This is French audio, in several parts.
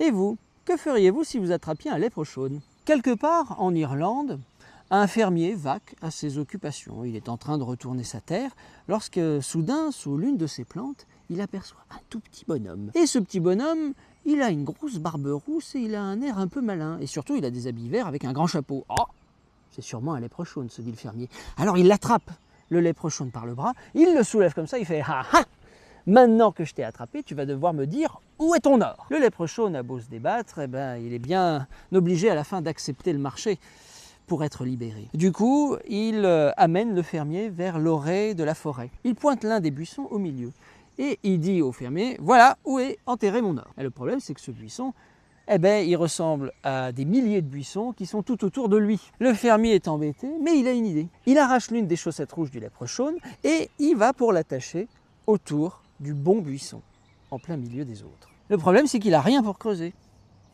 Et vous, que feriez-vous si vous attrapiez un léprechaune? Quelque part en Irlande, un fermier vaque à ses occupations. Il est en train de retourner sa terre lorsque, soudain, sous l'une de ses plantes, il aperçoit un tout petit bonhomme. Et ce petit bonhomme, il a une grosse barbe rousse et il a un air un peu malin. Et surtout, il a des habits verts avec un grand chapeau. Oh, c'est sûrement un léprechaune, se dit le fermier. Alors il l'attrape, le léprechaune, par le bras. Il le soulève comme ça, il fait « Ah ah ! Maintenant que je t'ai attrapé, tu vas devoir me dire où est ton or ?» Le léprechaune a beau se débattre, eh ben, il est bien obligé à la fin d'accepter le marché pour être libéré. Du coup, il amène le fermier vers l'orée de la forêt. Il pointe l'un des buissons au milieu et il dit au fermier « Voilà où est enterré mon or ». Et le problème, c'est que ce buisson, eh ben, il ressemble à des milliers de buissons qui sont tout autour de lui. Le fermier est embêté, mais il a une idée. Il arrache l'une des chaussettes rouges du léprechaune et il va pour l'attacher autour du bon buisson, en plein milieu des autres. Le problème, c'est qu'il n'a rien pour creuser.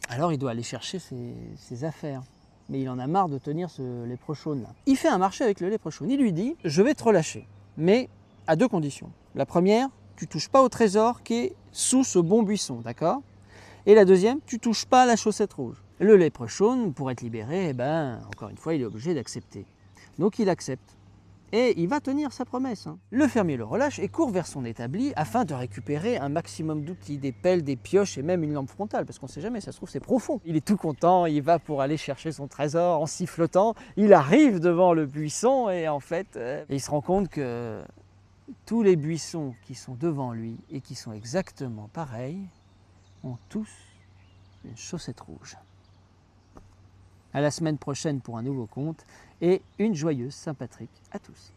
Alors il doit aller chercher ses affaires. Mais il en a marre de tenir ce léprechaune-là. Il fait un marché avec le léprechaune. Il lui dit « Je vais te relâcher, mais à deux conditions. La première, tu touches pas au trésor qui est sous ce bon buisson, d'accord? Et la deuxième, tu touches pas à la chaussette rouge. » Le léprechaune, pour être libéré, eh ben, encore une fois, il est obligé d'accepter. Donc il accepte. Et il va tenir sa promesse. Le fermier le relâche et court vers son établi afin de récupérer un maximum d'outils, des pelles, des pioches et même une lampe frontale, parce qu'on ne sait jamais, ça se trouve c'est profond. Il est tout content, il va pour aller chercher son trésor en sifflotant, il arrive devant le buisson et en fait, il se rend compte que tous les buissons qui sont devant lui et qui sont exactement pareils ont tous une chaussette rouge. À la semaine prochaine pour un nouveau conte et une joyeuse Saint-Patrick à tous.